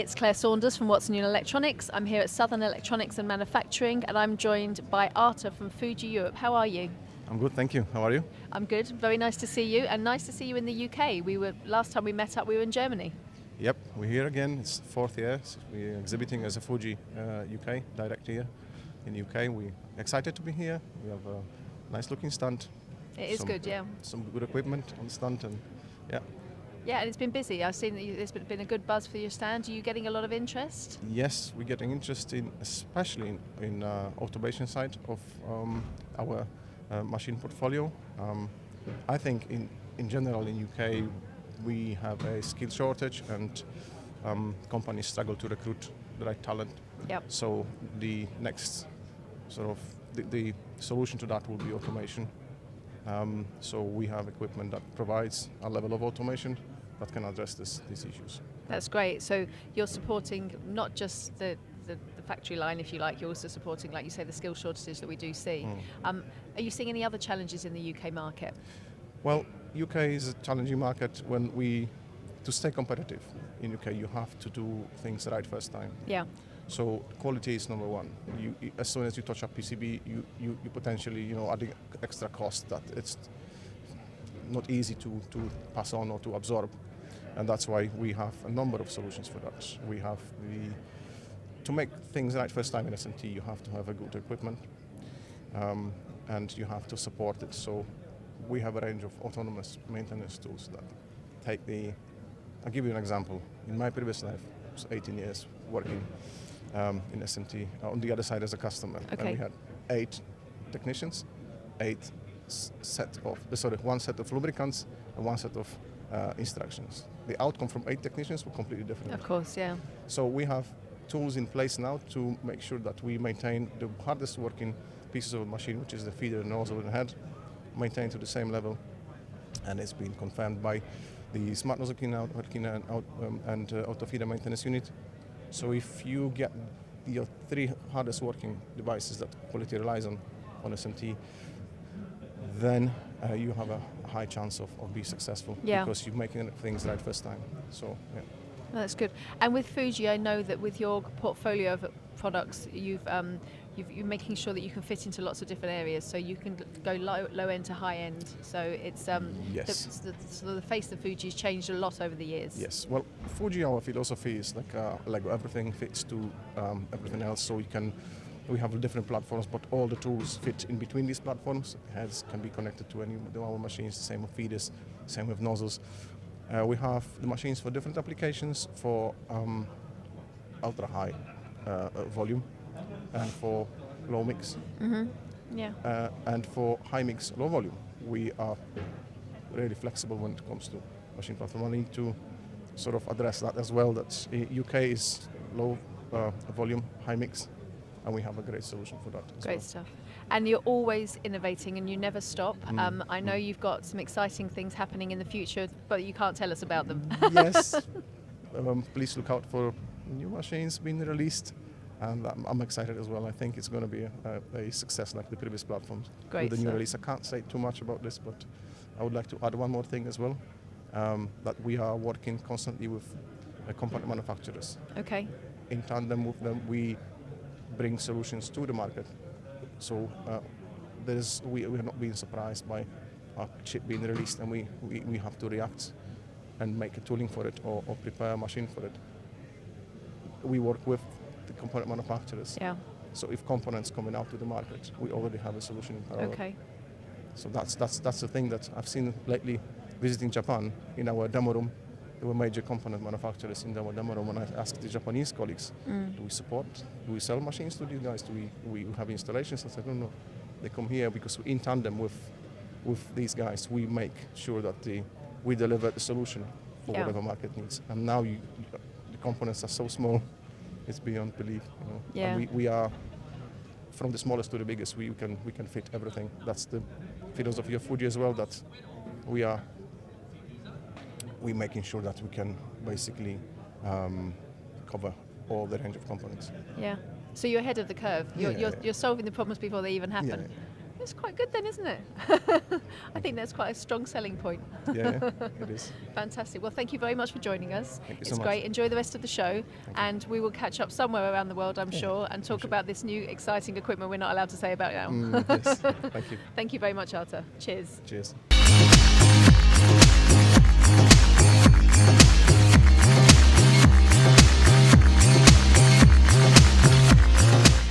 it's Claire Saunders from What's New in Electronics. I'm here at Southern Electronics and Manufacturing, and I'm joined by Arta from Fuji Europe. How are you? I'm good, thank you. How are you? I'm good. Very nice to see you, and nice to see you in the UK. Last time we met up, we were in Germany. Yep, we're here again. It's fourth year. We're exhibiting as a Fuji UK direct here in UK. We're excited to be here. We have a nice looking stand. It is good, yeah. Some good equipment on the stand, and yeah. Yeah, and it's been busy. I've seen that there's been a good buzz for your stand. Are you getting a lot of interest? Yes, we're getting interest especially in automation side of our machine portfolio. I think in general in UK we have a skill shortage, and companies struggle to recruit the right talent. Yep. So the next sort of the solution to that will be automation. So we have equipment that provides a level of automation that can address these issues. That's great. So you're supporting not just the factory line, if you like, you're also supporting, like you say, the skill shortages that we do see. Are you seeing any other challenges in the UK market? Well, UK is a challenging market. To stay competitive in UK, you have to do things right first time. Yeah. So quality is number one. As soon as you touch up PCB, you potentially adding extra cost that it's not easy to pass on or to absorb, and that's why we have a number of solutions for that. We have to make things right first time in SMT, you have to have a good equipment, and you have to support it. So we have a range of autonomous maintenance tools that take I'll give you an example. In my previous life, it was 18 years working in SMT, on the other side as a customer. Okay. And we had 8 technicians, one set of lubricants and one set of instructions. The outcome from 8 technicians were completely different. Of course, yeah. So we have tools in place now to make sure that we maintain the hardest working pieces of the machine, which is the feeder, nozzle and head, maintained to the same level, and it's been confirmed by the smart nozzle cleaner and auto feeder maintenance unit. So if you get your 3 hardest working devices that quality relies on SMT, then you have a high chance of being successful, because you're making things right first time. So yeah. That's good. And with Fuji, I know that with your portfolio of products, you're making sure that you can fit into lots of different areas. So you can go low end to high end. So it's yes. the face of Fuji's changed a lot over the years. Yes. Well, Fuji, our philosophy is like everything fits to everything else. So we have different platforms, but all the tools fit in between these platforms. Heads can be connected to any of our machines. The same with feeders, same with nozzles. We have the machines for different applications, for ultra high volume, and for low mix, Yeah. and for high mix, low volume. We are really flexible when it comes to machine platform. I need to sort of address that as well, that UK is low volume, high mix, and we have a great solution for that as Great well. stuff. And you're always innovating and you never stop. I know you've got some exciting things happening in the future, but you can't tell us about them. Yes. Please look out for new machines being released, and I'm excited as well. I think it's going to be a success like the previous platforms. Great with the new stuff. release. I can't say too much about this, but I would like to add one more thing as well, that we are working constantly with component manufacturers. Okay. In tandem with them, we bring solutions to the market. So we are not being surprised by a chip being released, and we have to react and make a tooling for it or prepare a machine for it. We work with the component manufacturers. Yeah. So if components coming out to the market, we already have a solution in parallel. Okay. So that's the thing that I've seen lately visiting Japan. In our demo room, there were major component manufacturers in our demo room, and I asked the Japanese colleagues, do we support, do we sell machines to these guys, do we have installations? I said, no, they come here because in tandem with these guys, we make sure that we deliver the solution for whatever market needs. And now the components are so small, it's beyond belief. Yeah. And we are, from the smallest to the biggest, we can fit everything. That's the philosophy of Fuji as well, that we're making sure that we can basically cover all the range of components. Yeah. So you're ahead of the curve. You're solving the problems before they even happen. It's quite good then, isn't it? I think that's quite a strong selling point. Yeah, it is. Fantastic. Well, thank you very much for joining us. Thank you It's so much. great. Enjoy the rest of the show, and we will catch up somewhere around the world, I'm Yeah, sure, and talk sure. about this new exciting equipment we're not allowed to say about now. Yes. Thank you. Thank you very much, Arta. Cheers. Cheers.